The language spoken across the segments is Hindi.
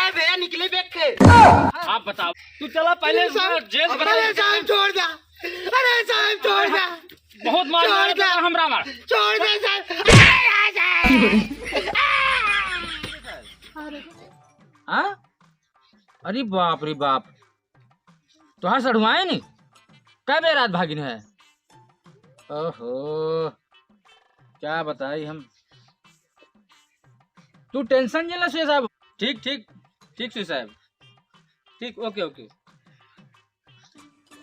है भैया निकले बैग के। आप बताओ, तू चला पहले जेल अरे साहब छोड़ दे, अरे साहब छोड़ दे, बहुत मार हमरा मार छोड़ दे साहब। हाँ? अरे बाप रे बाप, तुहार सड़ुआए नहीं कब रात भागिन है। ओहो क्या बताई हम। तू टेंशन नहीं ले सुए साहब। ठीक ठीक ठीक सुए साहब, ठीक ओके ओके।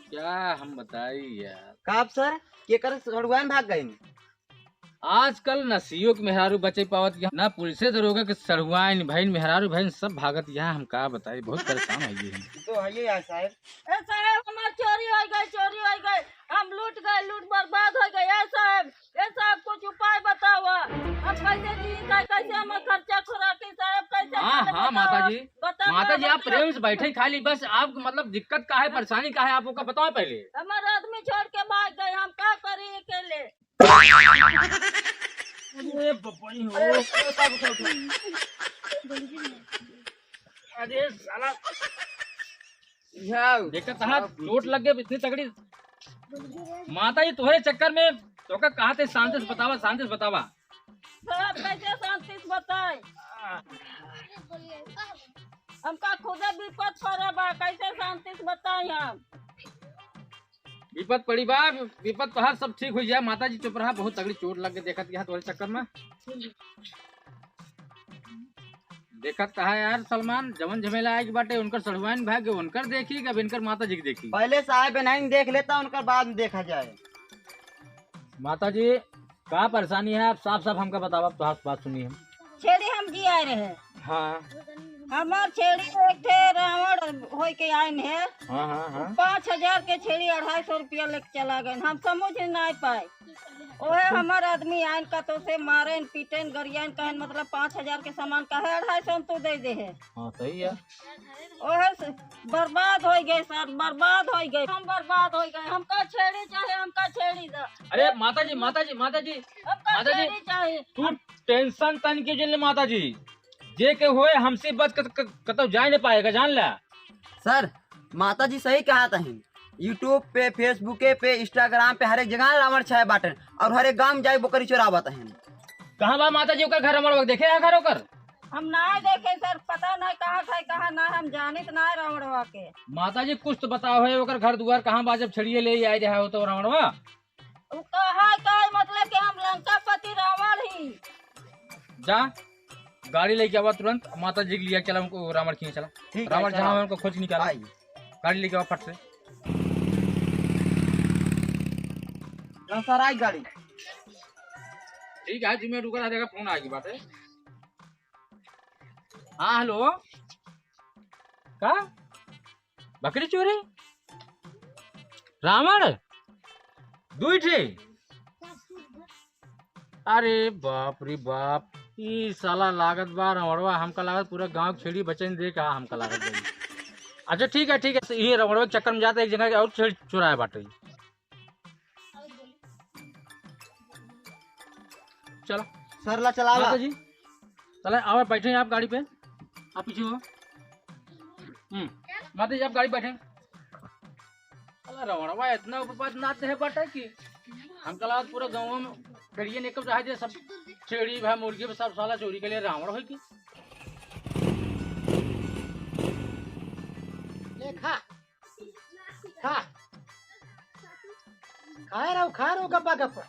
क्या हम बताई यार। काप सर ये कर सड़ुआन भाग गए। आजकल नसियो के मेहरारू बचे पावत यहाँ ना पुलिसे दरोगा के सड़ुआइन भाई मेहरारू भाई सब भागत यहाँ। हम का बताई, बहुत परेशान है ये तो है यार साहब। ए साहब हमार चोरी हो गई, चोरी हो गई, हम लूट गए, लूट बर्बाद हो गए। ए साहब कुछ उपाय बताओ। अब कैसे जी, कैसे हम खर्चा खुराकी साहब कैसे। हाँ माता जी, माता जी आप बताओ। प्रेम से बैठे खाली बस। आप मतलब दिक्कत का है, परेशानी का है, आपको का बताओ पहले। हमारे आदमी छोड़ के भाग गए, हम क्या करें अकेले। अरे बपई हो, अरे साला देखा कहा चोट लग गई इतनी तगड़ी। माता जी तुम्हारे चक्कर में तो का कहा थे शांति से बतावा, शांति से बतावा। साहब कैसे शांति से बताए, हमका खुदे विपद पड़ा बा, कैसे शांति से बताए हम। विपद पड़ी बा, विपद तो सब ठीक हो जाए। माता जी चुप रहा, बहुत तगड़ी चोट लग गई देखत यहाँ तुम्हारे चक्कर में। देखत कहा यार सलमान जवन झमेला आए बाटे उनकर सड़ुआइन भाग गए, उनकर देखी अब इनकर माता जी की देखी। पहले साहब नहीं देख लेता, उनका बाद में देखा जाए। माता जी क्या परेशानी है, आप साफ साफ हमका बताओ। आप तो हाथ बात सुनिए हम। छेड़ी हम जी आए रहे, हाँ हमार छेड़ी एक थे रावण हो के आए हैं। हाँ हाँ हाँ 5,000 के छेड़ी 250 रुपया लेके चला गए। हम समझ नहीं पाए। ओहे हमार आदमी आयन का तो से मारे पीटे गरियान कहन, मतलब 5,000 के सामान का है 250 तो दे दे है। हाँ सही है। ओहे से बर्बाद हो गए सर, बर्बाद हो गए, हम बर्बाद हो गए। हमका छेड़ी चाहिए, हमका छेड़ी दो। अरे माता जी माता जी माता जी हमका माता जी, छेड़ी चाहिए। तू टेंशन तन के जिले माता जी जे के होए हमसे बात कतो जा नहीं पाएगा, जान ला। सर माता जी सही कहा था। यूट्यूब पे, फेसबुक पे, इंस्टाग्राम पे हर एक जगह रावण छाया बाटन और हर एक गांव में जाए बकरी चोरावत है। कहाँ बा माता जी ओकर घर हमारे देखे है घर ओकर। हम नहीं देखे सर, पता नहीं कहाँ था कहाँ ना, हम जानित नहीं रावणवा के। माता जी कुछ तो बताओ है ओकर घर दुआर कहाँ बा, जब छड़िए ले आए रहा हो तो रावणवा। वो कहा मतलब कि हम लंकापति रावण ही। जा गाड़ी लेके आवा तुरंत, माता जी के लिए चला उनको रावण खींच चला। रावण जहाँ उनको खोज निकाला, गाड़ी लेके आवा फट से। सर आई गाड़ी। ठीक है जिम्मे रुका रहा देगा, फोन आएगी बात है। हाँ हेलो का बकरी चोरी रावण दुई ठे। अरे बाप रे बाप, ई साला लागत बा रावणवा। हमका लागत पूरा गांव छेड़ी बचन दे का हमका लागत गई। अच्छा ठीक है ये रावणवा के चक्कर में जाता एक जगह के और छेड़ी चुराया बाटे। चलो सर ला चला माता जी चले आओ, बैठे आप गाड़ी पे, आप पीछे हो। माता जी आप गाड़ी बैठे। अरे रावणवा इतना उपपात नाच है बाटे कि हम कल पूरा गाँव में करिए निकल रहा है, सब छेड़ी भाई मुर्गी सब साला चोरी के लिए रावण हो की। खा खा खा रहो गप्पा गप्पा।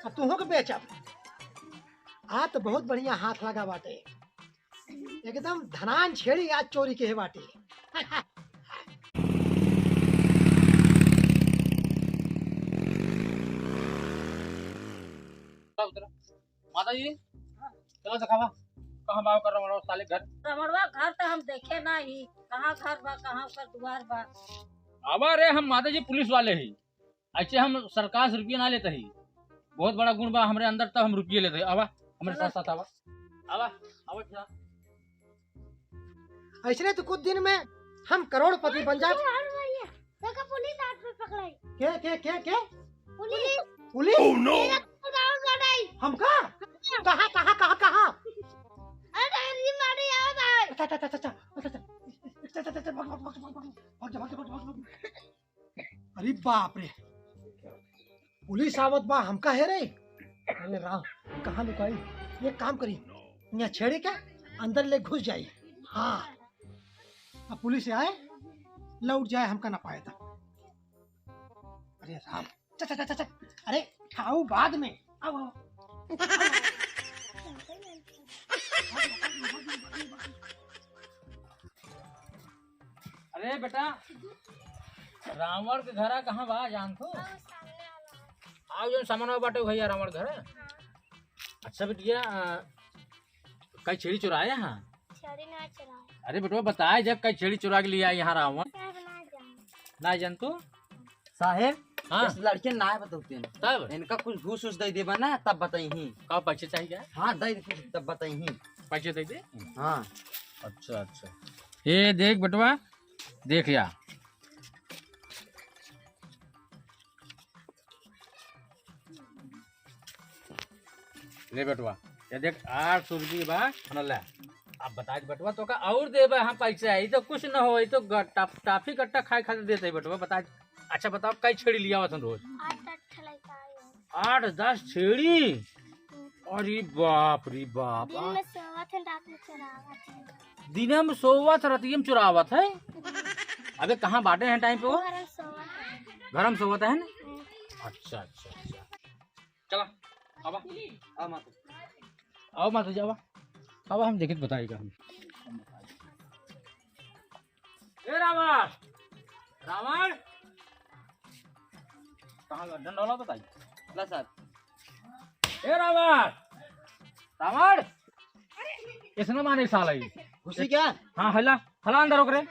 तू हो के बेच आ तो बहुत बढ़िया हाथ लगा बाटे, एकदम धनान छेड़ी आज चोरी के है बाटे। माता जी चलो दिखावा कहाँ बाव कर रहा साले घर। रावणवा घर तो हम देखे नहीं, कहाँ घर बा, कहाँ पर द्वार बा। अब अरे हम माता जी पुलिस वाले ही, ऐसे हम सरकार से रुपये ना लेते ही। बहुत बड़ा गुण बा हमारे अंदर, तब हम रुपये लेते ही। आवा हमारे साथ साथ आवा आवा आवा। ऐसे तो कुछ दिन में हम करोड़पति बन जाए। पुलिस हाथ में पकड़ाई। के पुलिस पुलिस oh, no. हम कहाँ कहाँ कहाँ कहाँ कहाँ अरे मारे याद आए। अरे बाप रे, पुलिस आवत बा हमका है रे। अरे राम, कहाँ लुकाई? ये काम करी, यहाँ छेड़े क्या अंदर ले घुस जाई। हाँ, अब पुलिस आए लौट जाए, हमका ना पाए था। अरे राम, चा, अरे खाओ बाद में, आओ आओ। अरे बेटा, रावण के घर कहाँ बा जान तो? आओ जो सामान बाटे भैया रावण घर है। अच्छा बेटिया, कई छेड़ी चुराया यहाँ? छड़ी ना चला अरे बेटवा बताए जब कई छेड़ी चुरा के लिया यहाँ रावण साहब ना जाऊं ना जान तो? साहेब हाँ इस लड़के ना बताते हैं, तब इनका कुछ घूस उस दे देबा ना तब बताई ही। का पैसे चाहिए? हाँ दे दे कुछ तब बताई ही। पैसे दे दे। हाँ अच्छा अच्छा, ये देख बेटवा, देख या ले बेटवा, ये देख 800 रुपये बा ले। अब बता बेटवा तो का और देबे हम पैसे आई तो कुछ न हो, तो टाफी कट्टा खाए खाते देते बेटवा। बता अच्छा बताओ कई छेड़ी लिया हुआ रोज? 8-10 ठलाई का 8-10 छेड़ी? अरे बाप रे बाप, दिन में सोवत है रात में चरावत है दिन में सोवत रतिया में चुरावत है। अबे कहाँ बांटे हैं टाइम पे वो? घर में सोवत है घर में सोवत है ना? अच्छा अच्छा अच्छा, चला अब अब मत आओ मत जाओ, अब हम देखिए बताएगा हम। ए रावण, रावण कहाँ गया? डंडोला बताइए। ला साहब, ए रावण, रावण इसने माने साल आई। खुशी क्या? हाँ हला हला अंदर रोक रे,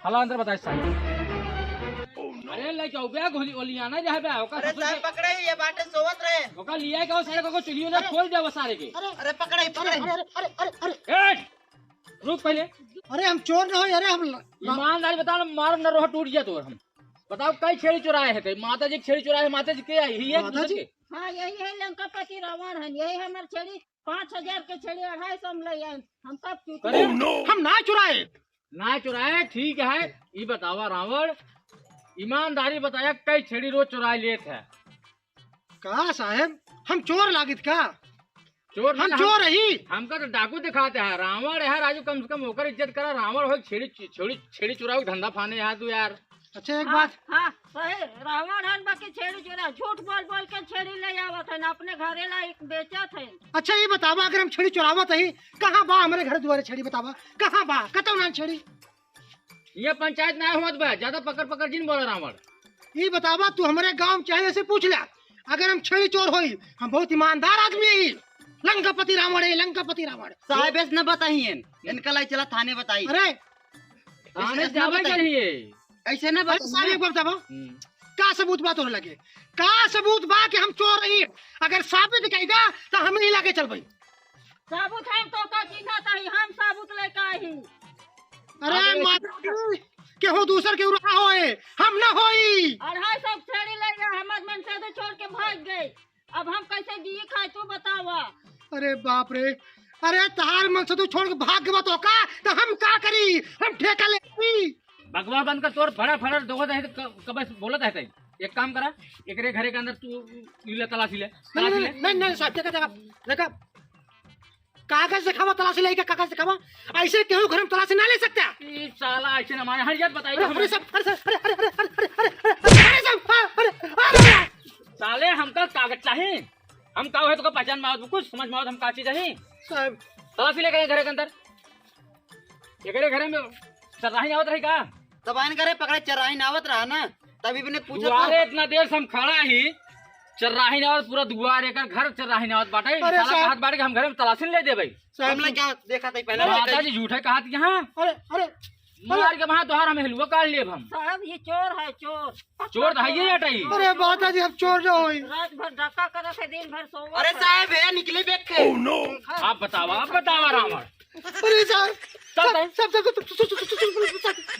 हला अंदर बताइए साल। अरे ले जाओ बे गोली ओलियाना जहाँ पे आओ का अरे साहब पकड़े, ये बाटे सोवत रहे। ओका लिया का सारे को चुलियो ना खोल दे वो सारे के। अरे पकड़े पकड़े। ए रुक पहले, अरे हम चोर न हो, अरे हम ईमानदारी बताओ, मार न रहो टूट जाए तो हम बताओ कई छेड़ी चुराए है? कई माता जी छेड़ी चुराए है? माता जी के आई ही है माता जी? हाँ यही है लंकापति रावण है, यही हमारे छड़ी 5000 के छड़ी 250 में ले आए। हम सब करे हम ना चुराए। ना चुराए ठीक है। ये बतावा रावण, ईमानदारी बताया कई छेड़ी रोज चुराए लेत है? कहा साहब, हम चोर लागित का? चोर हम चोर ही। हमका तो डाकू दिखाते हैं। रावण है राजू, कम से कम होकर इज्जत करा। रावण हो छेड़ी छेड़ी छेड़ी चुराओ धंधा फाने यहाँ तू यार। अच्छा एक बात, हाँ सही, रावण हन बाकी छेड़ी चुरा झूठ बोल बोल के छेड़ी ले आवत है, अपने घरे ला बेचत है। अच्छा ये बतावा, अगर हम छड़ी चुरावत ही, कहाँ बा हमारे घर द्वारे छड़ी? बतावा कहाँ बा, कतौ ना छड़ी। ये पंचायत ना हुआ बा, ज्यादा पकड़ पकड़ जिन बोला रावण। ये बतावा, तू हमारे गांव चाहे से पूछ ले, अगर हम छड़ी चोर होई, हम बहुत ईमानदार आदमी है। लंकापति रावण है, लंकापति रावण। साहेब ऐसे न बताइए, इनका लाई चला थाने बताई। अरे थाने जावे चाहिए ऐसे न अरे साहब बताइए। एक बात बतावा, का सबूत बात होने लगे? का सबूत बा कि हम चोर रही? अगर साबित कहेगा तो हम नहीं लाके चल भाई। साबुत है तो का चिन्हा ताही, हम साबुत लेके आई। अरे माता केहू दूसर के रहा होए, हम न होई। 250 छेड़ी ले गए, हमारे मन से तो छोड़ के भाग गए। अब हम कैसे दिए खाए तू बतावा। अरे बाप रे, अरे तार मन से तू छोड़ के भाग गवा तो का, तो हम का करी? हम ठेका ले भगवा बंद कर तोर फड़ा फड़ा दोगो दे कब बोलत है। एक काम करा, एकरे घरे के अंदर तू लीला तलाशी ले, तलाशी ले। नहीं साहब, देखा कागज दिखावा, तलाशी लेके कागज दिखावा। ऐसे केहू घर में तलाशी ना ले सकता। ई साला ऐसे ना मारे हरियत बताई। अरे साहब, अरे साहब, साले हमका कागज चाहिए। हम का है तो पहचान में आवत कुछ समझ में आवत, हम का चीज चाहिए साहब तलाशी ले गए घरे के अंदर। एकरे घरे में चरराही आवत रही का? तब आइन करे पकड़े चराही नावत रहा ना, तभी भी ने पूछा दुआरे इतना देर से हम खड़ा ही, चरराही नावत पूरा दुआर एकर घर चरराही नावत बाटे। अरे साला साहब। कहत बाटे कि हम घरे में तलाशी ले दे भाई। हमने क्या देखा था पहले? माता जी झूठे कहत यहाँ अरे अरे मार के वहाँ तोहार हमें हिलवा काट लिए हम। साहब ये चोर है, चोर चोर तो है ही हटाई। अरे माता जी, हम चोर न होई। रात भर डाका करे थे, दिन भर सोवत अरे है। साहब है निकले बेग के। आप बतावा रावण। अरे साहब, चलते हैं। सब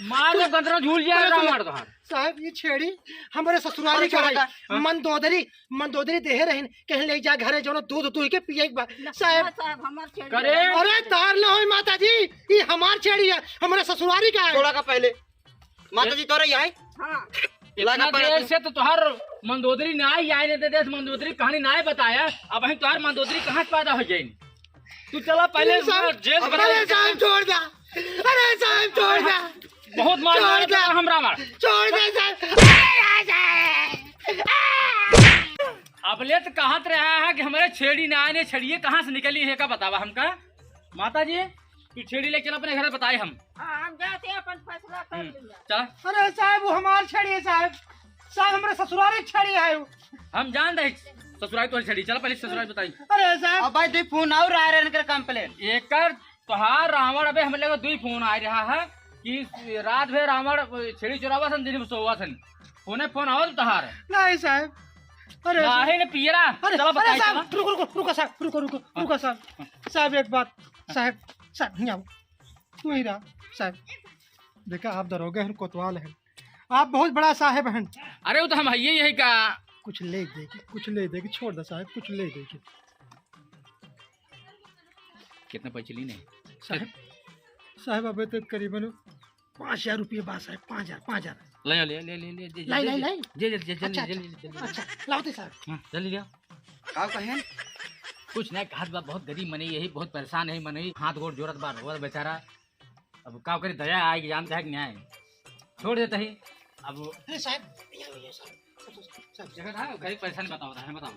मार के गंदरा झूल जाए रावण तो साहब ये छेड़ी हमारे ससुराली का है मंदोदरी देहे रहन कहीं ले जा घरे जो दूध दूध के पिए एक बार साहब साहब हमार छेड़ी करे अरे तार न होई माता जी ये हमार छेड़ी है हमारे ससुराली का है थोड़ा का पहले माता जी तोरे आई हाँ इतना देर से तो तुहार मंदोदरी ना ही आए ने देश मंदोदरी कहानी ना ही बताया अब वही तुहार मंदोदरी कहाँ से पैदा हो जाए तू चला पहले जेल अरे साहब छोड़ दे अरे साहब छोड़ दे बहुत मार छोड़ दे हमरा मार छोड़ दे साहब अब ले तो कहत रहा है कि हमारे छेड़ी ना आने छड़िए कहाँ से निकली है का बतावा हमका माता जी तू छेड़ी ले चल अपने घर बताए हम हम जाते हैं अपन फैसला कर लिया चल अरे साहब वो हमार छेड़ी है साहब साहब हमारे ससुराली छेड़ी है वो हम जान रहे ससुराल तो छड़ी चल पहले ससुराल बताई अरे साहब अब भाई दे फोन और आ रहे हैं कंप्लेन एकर तोहार रावण अबे हम लोग दुई फोन आ रहा है कि रात भर रावण छेड़ी चुरावा सन दिन में सोवा सन फोन आओ तोहार नहीं साहब अरे आहे ने पियरा अरे चलो अरे बताई साहब चला रुको साहब रुको साहब साहब एक बात साहब नहीं आओ तू ही रहा साहब देखा आप दरोगे हैं कोतवाल हैं आप बहुत बड़ा साहेब हैं अरे वो तो हम यही का कुछ ले देगी छोड़ दे साहब कुछ ले देगी कितने पैसे ली नहीं साहब अबे तो करीबन 5,000 रुपये बात साहब 5,000 ले ले ले ले ले ले लाई लाई लाई जल्दी अच्छा, जल्दी अच्छा लाओ साहब जल्दी लिया का कहें कुछ नहीं हाथ बा बहुत गरीब मनी यही बहुत परेशान है मनी हाथ गोड़ जोरत बा रोवत बेचारा अब का करे दया आएगी जानते है कि न्याय छोड़ देते ही अब अरे साहब जगह था गरीब परेशान बताओ है बताओ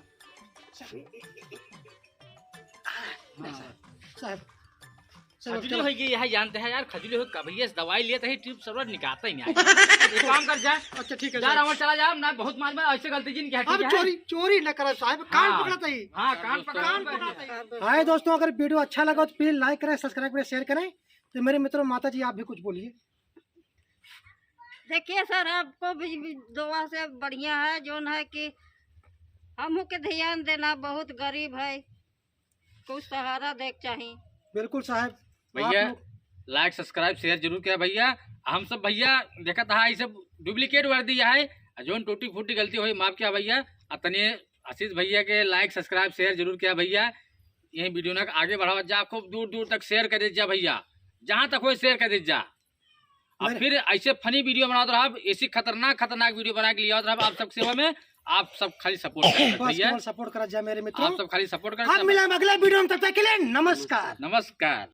साहब खजूली हो गई यही जानते हैं यार खजूली हो कभी दवाई लेते ही ट्यूब सर्वर निकालता ही नहीं एक काम कर जा अच्छा ठीक है जा रावण चला जा ना बहुत मार में ऐसे गलती जिन क्या अब चोरी न करो साहब कान हाँ। पकड़ता ही हां कान पकड़ हाय दोस्तों अगर वीडियो अच्छा लगा तो प्लीज लाइक करें सब्सक्राइब करें शेयर करें तो मेरे मित्रों माता जी आप भी कुछ बोलिए देखिए सर आपको भी दुआ से बढ़िया है जोन है कि हमू के ध्यान देना बहुत गरीब है कुछ सहारा देख चाहिए बिल्कुल साहब भैया लाइक सब्सक्राइब शेयर जरूर किया भैया हम सब भैया देखा था ये सब डुप्लीकेट वर्दी है जोन टूटी फूटी गलती हुई माफ किया भैया तने आशीष भैया के लाइक सब्सक्राइब शेयर जरूर किया भैया यही वीडियो ना आगे बढ़ावा जा खूब दूर दूर तक शेयर कर दीजिए भैया जहाँ तक हो शेयर कर दीजिए और फिर ऐसे फनी वीडियो बना रहा ऐसी खतरनाक वीडियो बना के लिया रहा आप सब सेवा में आप सब खाली सपोर्ट करें भैया सपोर्ट करा जाए मेरे मित्रों आप सब खाली सपोर्ट आप करें मिला अगले वीडियो में तब तक के लिए नमस्कार नमस्कार